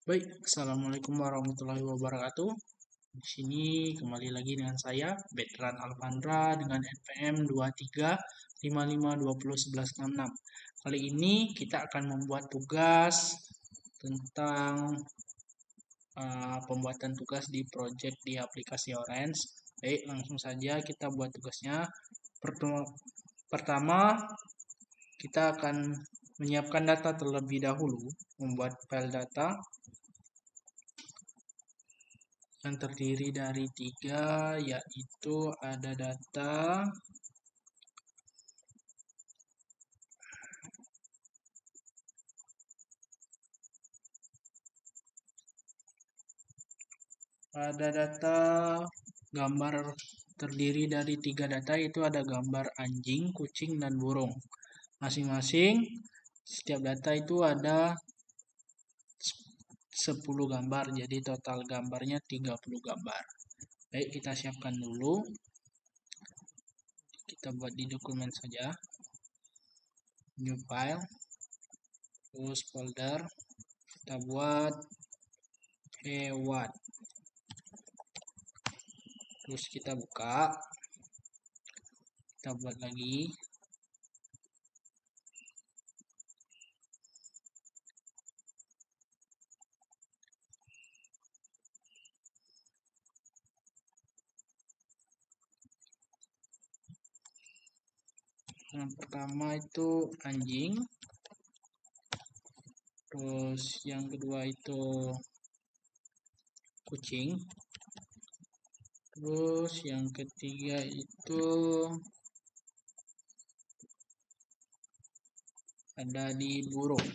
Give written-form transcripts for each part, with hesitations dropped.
Baik, Assalamualaikum warahmatullahi wabarakatuh. Di sini kembali lagi dengan saya, Betran Alfandra dengan NPM 2355201166. Kali ini kita akan membuat tugas tentang pembuatan tugas di project di aplikasi Orange. Baik, langsung saja kita buat tugasnya. Pertama, kita akan menyiapkan data terlebih dahulu, membuat file data yang terdiri dari 3, yaitu ada data gambar terdiri dari 3 data, yaitu ada gambar anjing, kucing, dan burung. Masing-masing setiap data itu ada 10 gambar, jadi total gambarnya 30 gambar. Baik, kita siapkan dulu. Kita buat di dokumen saja. New file, terus folder, kita buat hewan. Terus kita buka, kita buat lagi. Yang pertama itu anjing, terus yang kedua itu kucing, terus yang ketiga itu ada di burung.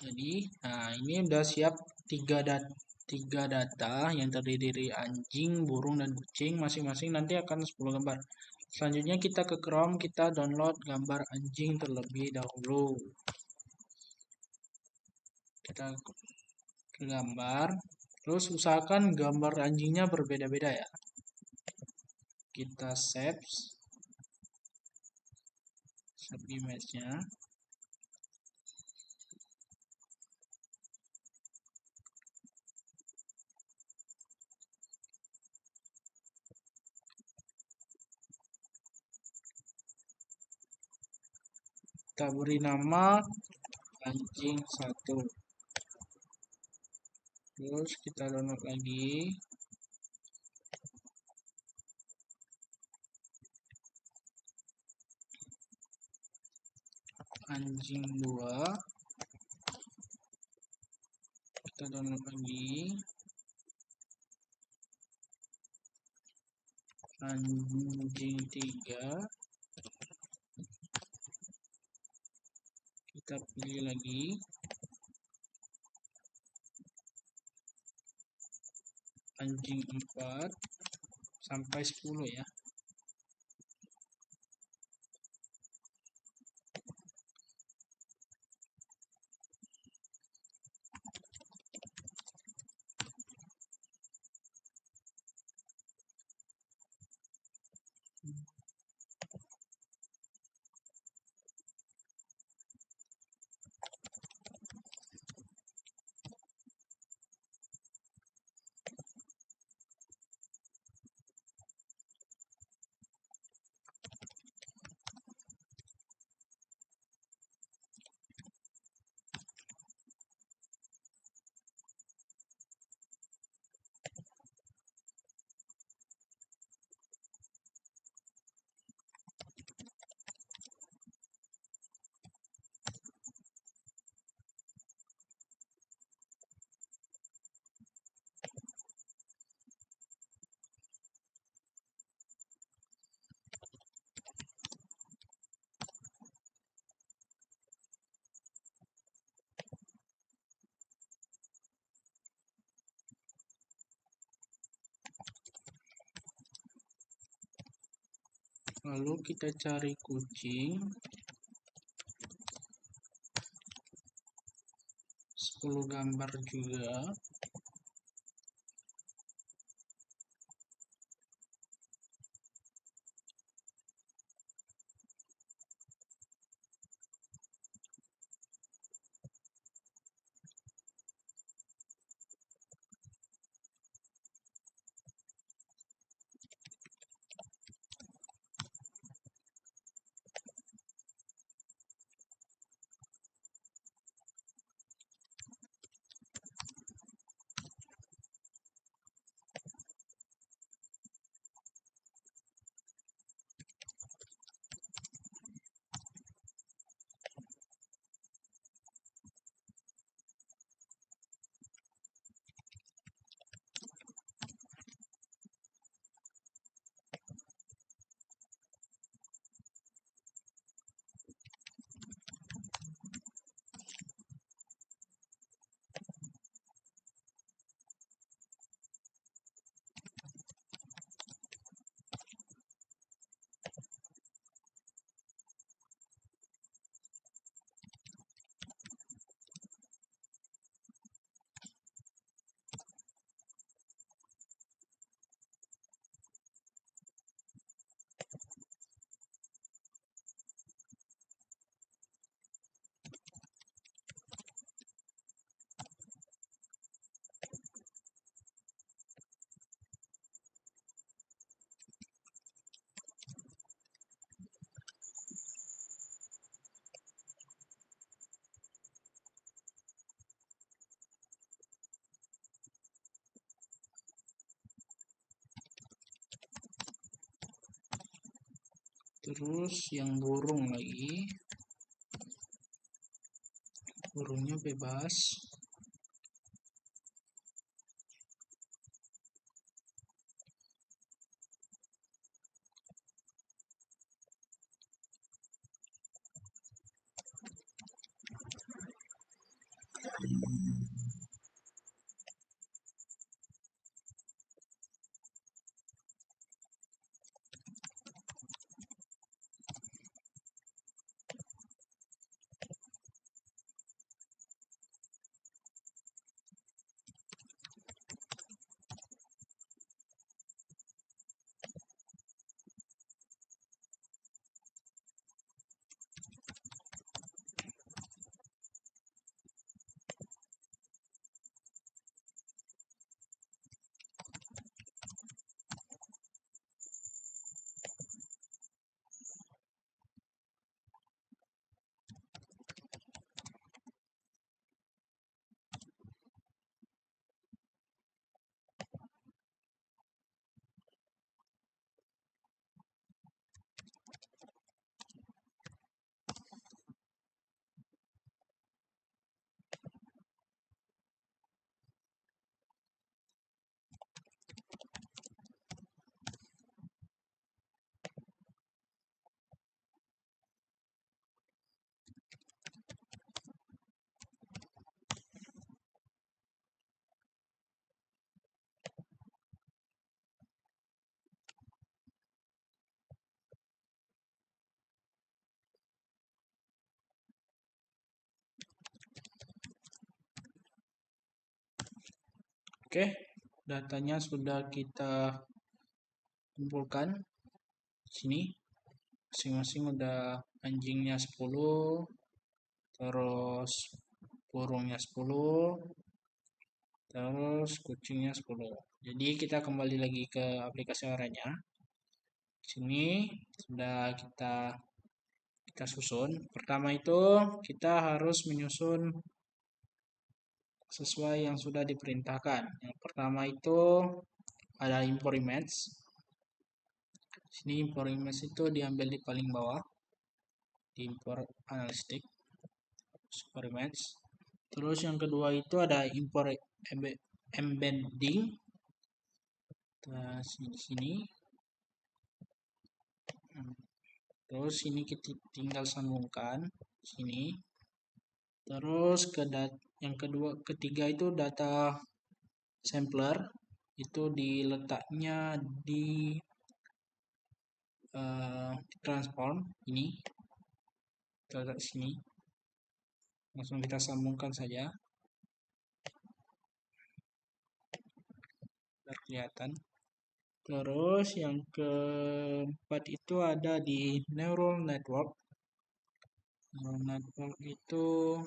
Jadi, ini udah siap 3 data yang terdiri dari anjing, burung, dan kucing. Masing-masing nanti akan 10 gambar. Selanjutnya kita ke Chrome, kita download gambar anjing terlebih dahulu. Kita ke gambar, terus usahakan gambar anjingnya berbeda-beda ya. Kita save image-nya. Kita beri nama anjing 1. Terus kita download lagi. Anjing 2. Kita download lagi. Anjing 3. Kita pilih lagi. Anjing 4 sampai 10 ya. Lalu kita cari kucing. 10 gambar juga. Terus yang burung lagi, burungnya bebas. Oke, datanya sudah kita kumpulkan. Sini masing-masing udah anjingnya 10, terus burungnya 10, terus kucingnya 10. Jadi kita kembali lagi ke aplikasi oranye. Sini sudah kita susun. Pertama itu kita harus menyusun sesuai yang sudah diperintahkan. Yang pertama itu ada import image. Sini import image itu diambil di paling bawah, di import analytic, import image. Terus yang kedua itu ada import embedding. Nah, sini. Terus ini kita tinggal sambungkan sini. Terus yang ketiga itu data sampler, itu diletaknya di transform ini. Kita letak sini. Langsung kita sambungkan saja. Biar kelihatan. Terus yang keempat itu ada di neural network. Neural network itu,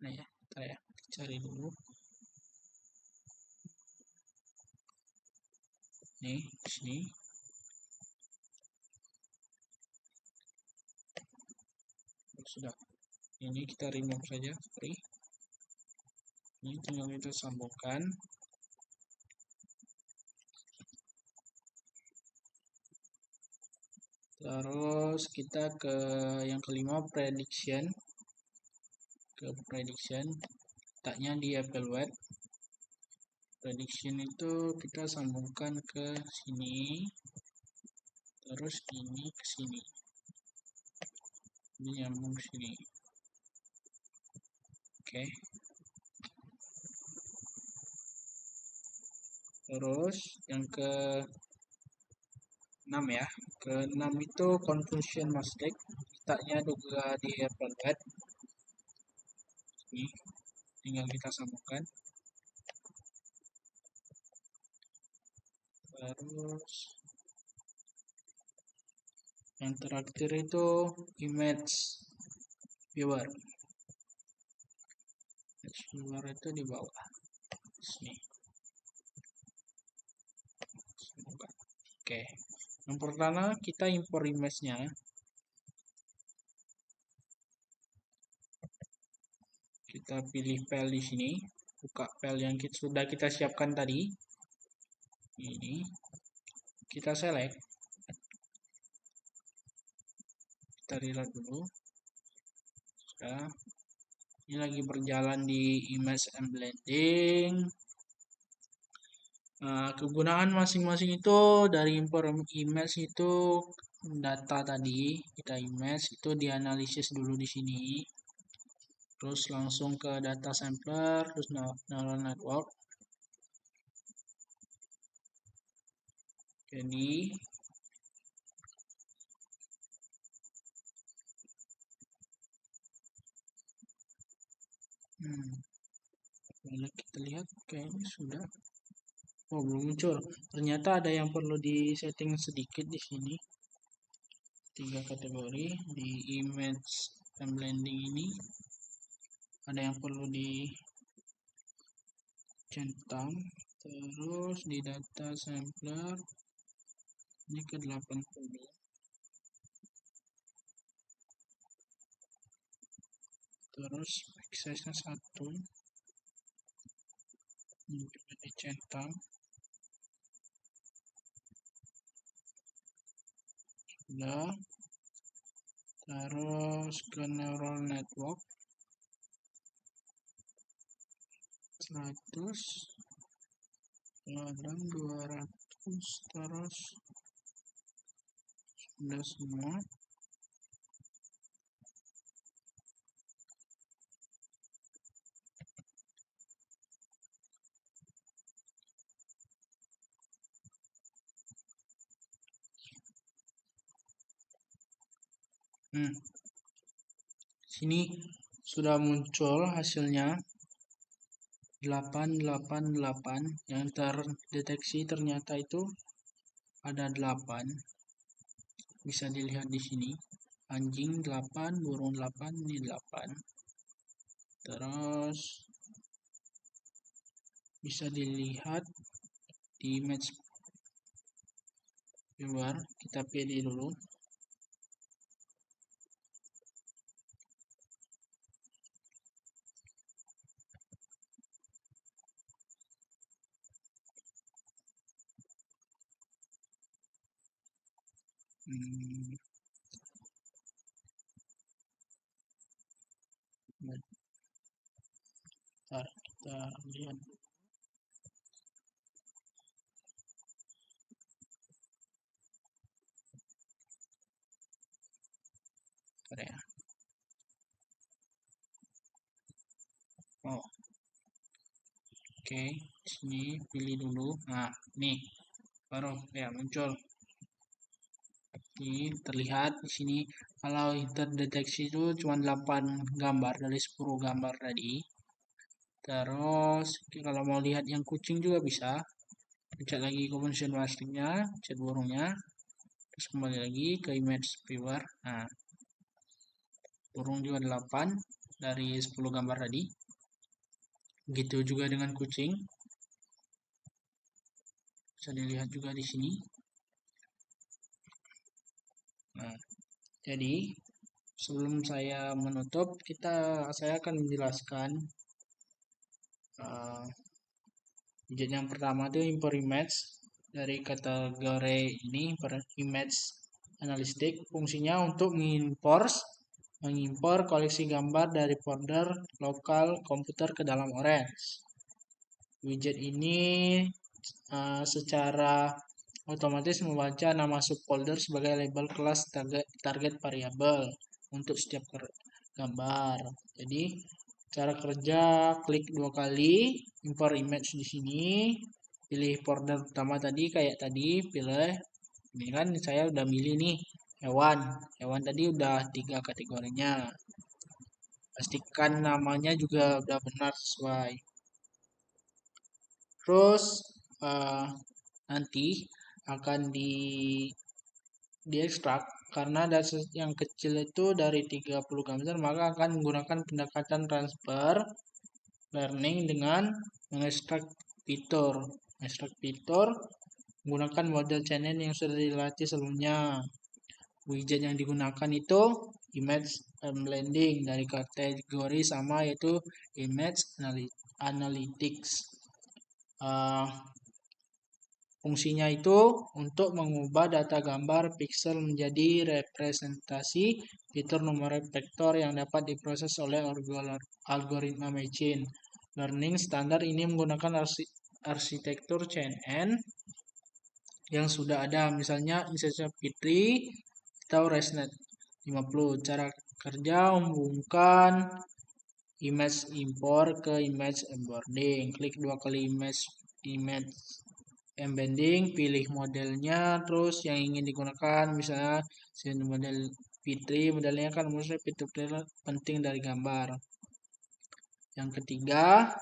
nah ya, kita cari dulu. Nih, sini. Sudah. Ini kita remove saja, sorry. Ini tinggal kita sambungkan. Terus kita ke yang kelima, prediction. Ke prediction, letaknya di evaluate. Prediction itu kita sambungkan ke sini. Terus ini ke sini. Ini nyambung sini. Oke. Terus yang ke 6 ya. Ke 6 itu confusion mistake. Letaknya juga di evaluate. Ini tinggal kita sambungkan. Terus yang terakhir itu image viewer. Image viewer itu di bawah sini. Oke, yang pertama kita import image-nya. Kita pilih file di sini, buka file yang sudah kita siapkan tadi. Ini. kita select, kita reload dulu. Sudah. Ini lagi berjalan di image and blending. Kegunaan masing-masing itu dari import image itu data tadi kita image itu dianalisis dulu di sini, terus langsung ke data sampler, terus neural network. Jadi kita lihat kayaknya sudah. Oh, belum muncul. Ternyata ada yang perlu disetting sedikit di sini. 3 kategori di image and blending ini. Ada yang perlu dicentang. Terus di data sampler ini ke 80. Terus size-nya 1. Ini juga dicentang. Sudah. Terus ke neural network 100, ladang 200, terus sudah semua. Sini sudah muncul hasilnya 888 yang terdeteksi, ternyata itu ada 8. Bisa dilihat di sini. Anjing 8, burung 8, ini 8. Terus bisa dilihat di image viewer, kita pilih dulu. Bentar, kita lihat. Ya. Oh, oke, sini pilih dulu. Nah, nih baru ya muncul. Ini terlihat di sini kalau terdeteksi itu cuma 8 gambar dari 10 gambar tadi. Terus kalau mau lihat yang kucing juga bisa. Pencet lagi composition maskingnya, pencet burungnya. Terus kembali lagi ke image viewer. Nah, burung juga 8 dari 10 gambar tadi. Begitu juga dengan kucing. Bisa dilihat juga di sini. Nah, jadi sebelum saya menutup, saya akan menjelaskan widget yang pertama itu import image dari kategori ini, image analytic. Fungsinya untuk mengimpor koleksi gambar dari folder lokal komputer ke dalam Orange. Widget ini secara otomatis membaca nama subfolder sebagai label kelas target variabel untuk setiap gambar. Jadi cara kerja, klik 2 kali, import image di sini, pilih folder pertama tadi kayak tadi, pilih. Ini kan saya udah milih nih hewan. Hewan tadi udah 3 kategorinya. Pastikan namanya juga udah benar sesuai. Terus nanti akan diekstrak karena data yang kecil itu dari 30 gambar, maka akan menggunakan pendekatan transfer learning dengan mengekstrak fitur. Mengekstrak fitur menggunakan model channel yang sudah dilatih sebelumnya. Widget yang digunakan itu image blending dari kategori sama, yaitu image analytics. Fungsinya itu untuk mengubah data gambar pixel menjadi representasi fitur numerik vektor yang dapat diproses oleh algoritma machine learning standar. Ini menggunakan arsitektur CNN yang sudah ada, misalnya Insensa Fitri atau ResNet 50. Cara kerja: menghubungkan image import ke image embedding. Klik 2 kali image embedding, pilih modelnya, terus yang ingin digunakan, misalnya model Fitri, modelnya kan maksudnya fitur penting dari gambar. Yang ketiga,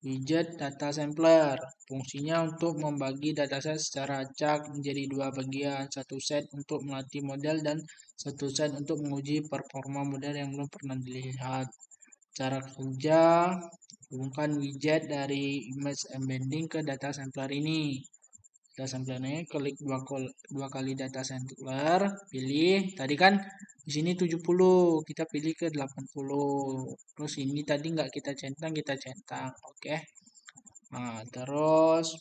widget data sampler. Fungsinya untuk membagi dataset secara acak menjadi dua bagian, satu set untuk melatih model dan satu set untuk menguji performa model yang belum pernah dilihat. Cara kerja: hubungkan widget dari image embedding ke data sampler ini. Data sampler ini klik dua kali data sampler, pilih tadi kan di sini 70, kita pilih ke 80. Terus ini tadi nggak kita centang, oke. Nah, terus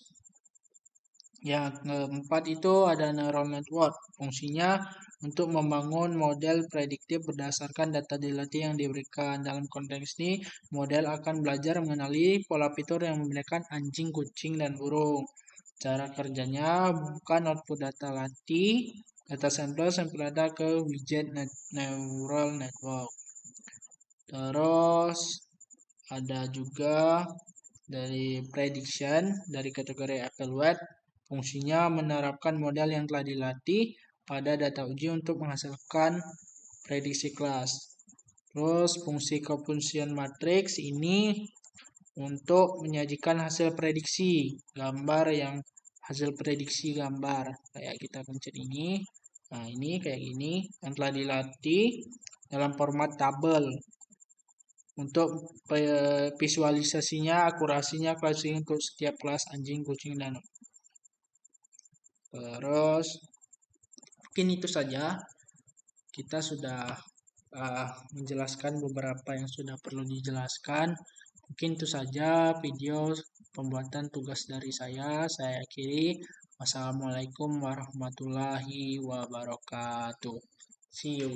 yang keempat itu ada neural network. Fungsinya untuk membangun model prediktif berdasarkan data dilatih yang diberikan. Dalam konteks ini, model akan belajar mengenali pola fitur yang membedakan anjing, kucing, dan burung. Cara kerjanya: bukan output data latih, data sampler data ke widget neural network. Terus ada juga dari prediction dari kategori evaluate. Fungsinya menerapkan model yang telah dilatih pada data uji untuk menghasilkan prediksi kelas. Terus fungsi Gaussian matrix ini untuk menyajikan hasil prediksi gambar, yang hasil prediksi gambar kayak kita pencet ini. Nah, ini kayak gini yang telah dilatih dalam format tabel. Untuk visualisasinya, akurasinya, klasik untuk setiap kelas anjing, kucing, dan terus mungkin itu saja. Kita sudah menjelaskan beberapa yang sudah perlu dijelaskan. Mungkin itu saja video pembuatan tugas dari saya. Saya akhiri. Wassalamualaikum warahmatullahi wabarakatuh. See you.